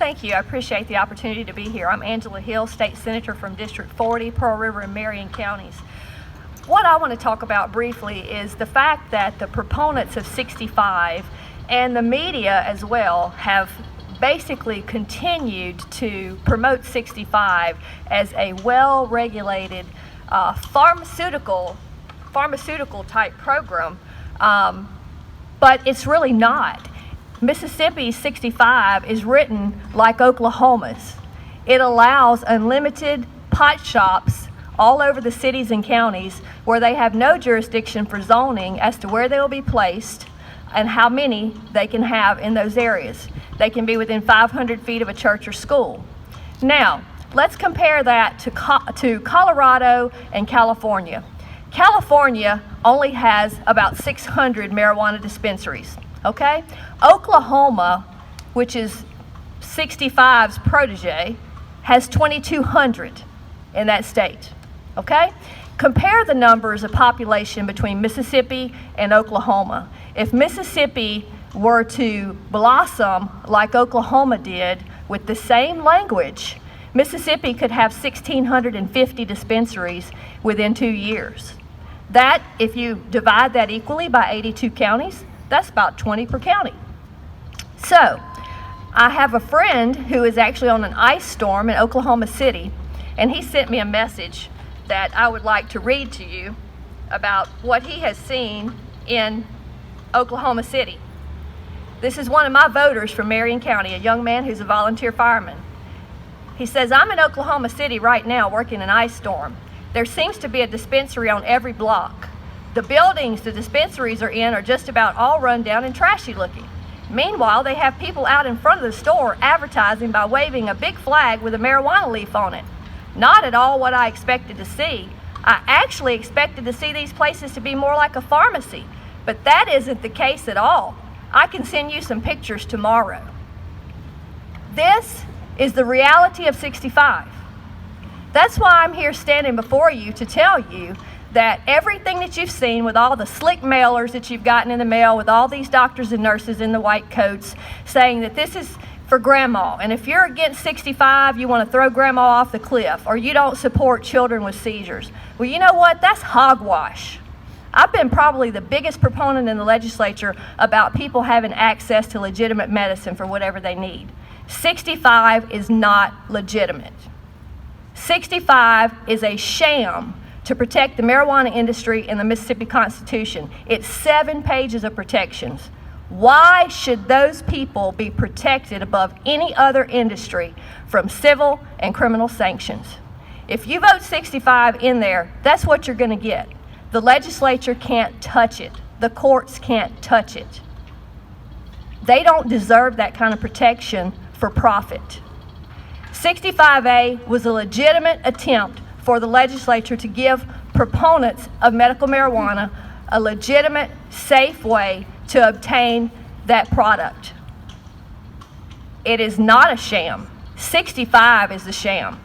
Thank you. I appreciate the opportunity to be here. I'm Angela Hill, State Senator from District 40, Pearl River and Marion counties. What I want to talk about briefly is the fact that the proponents of 65 and the media as well have basically continued to promote 65 as a well-regulated pharmaceutical type program, but it's really not. Mississippi's 65 is written like Oklahoma's. It allows unlimited pot shops all over the cities and counties where they have no jurisdiction for zoning as to where they will be placed and how many they can have in those areas. They can be within 500 feet of a church or school. Now, let's compare that to Colorado and California. California only has about 600 marijuana dispensaries. Okay? Oklahoma, which is 65's protege, has 2,200 in that state. Okay? Compare the numbers of population between Mississippi and Oklahoma. If Mississippi were to blossom like Oklahoma did with the same language, Mississippi could have 1,650 dispensaries within 2 years. That, if you divide that equally by 82 counties, that's about 20 per county. So, I have a friend who is actually on an ice storm in Oklahoma City, and he sent me a message that I would like to read to you about what he has seen in Oklahoma City. This is one of my voters from Marion County, a young man who's a volunteer fireman. He says, "I'm in Oklahoma City right now working an ice storm. There seems to be a dispensary on every block. The buildings the dispensaries are in are just about all run down and trashy looking. Meanwhile, they have people out in front of the store advertising by waving a big flag with a marijuana leaf on it. Not at all what I expected to see. I actually expected to see these places to be more like a pharmacy, but that isn't the case at all. I can send you some pictures tomorrow." This is the reality of 65. That's why I'm here standing before you to tell you that everything that you've seen with all the slick mailers that you've gotten in the mail with all these doctors and nurses in the white coats saying that this is for grandma, and if you're against 65, you want to throw grandma off the cliff, or you don't support children with seizures. Well, you know what? That's hogwash. I've been probably the biggest proponent in the legislature about people having access to legitimate medicine for whatever they need. 65 is not legitimate. 65 is a sham to protect the marijuana industry in the Mississippi Constitution. It's 7 pages of protections. Why should those people be protected above any other industry from civil and criminal sanctions? If you vote 65 in there, that's what you're going to get. The legislature can't touch it. The courts can't touch it. They don't deserve that kind of protection for profit. 65A was a legitimate attempt for the legislature to give proponents of medical marijuana a legitimate, safe way to obtain that product. It is not a sham. 65 is the sham.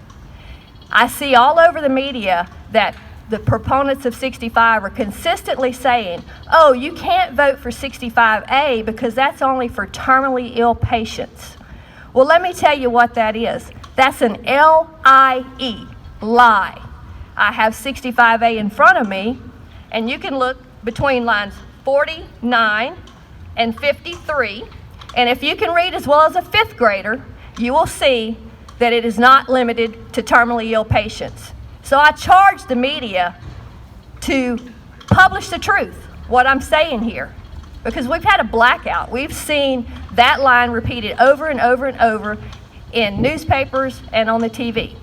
I see all over the media that the proponents of 65 are consistently saying, "Oh, you can't vote for 65A because that's only for terminally ill patients." Well, let me tell you what that is. That's an LIE, lie. I have 65A in front of me, and you can look between lines 49 and 53, and if you can read as well as a 5th grader, you will see that it is not limited to terminally ill patients. So I charge the media to publish the truth, what I'm saying here, because we've had a blackout. We've seen that line repeated over and over and over in newspapers and on the TV.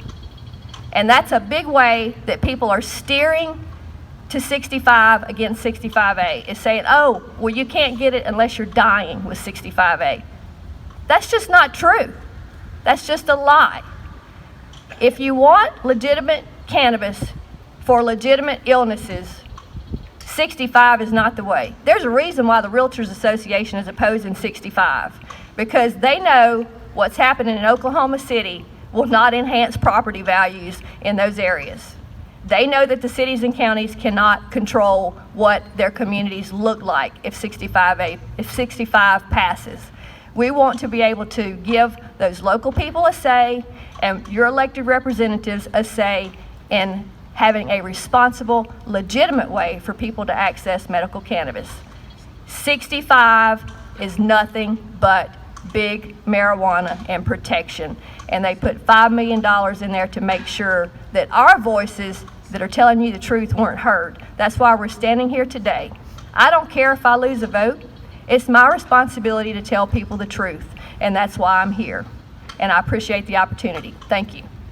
And that's a big way that people are steering to 65 against 65A, is saying, "Oh, well, you can't get it unless you're dying with 65A." That's just not true. That's just a lie. If you want legitimate cannabis for legitimate illnesses, 65 is not the way. There's a reason why the Realtors Association is opposing 65, because they know what's happening in Oklahoma City will not enhance property values in those areas. They know that the cities and counties cannot control what their communities look like if 65 passes. We want to be able to give those local people a say and your elected representatives a say in having a responsible, legitimate way for people to access medical cannabis. 65 is nothing but big marijuana and protection. And they put $5 million in there to make sure that our voices that are telling you the truth weren't heard. That's why we're standing here today. I don't care if I lose a vote. It's my responsibility to tell people the truth, and that's why I'm here. And I appreciate the opportunity. Thank you.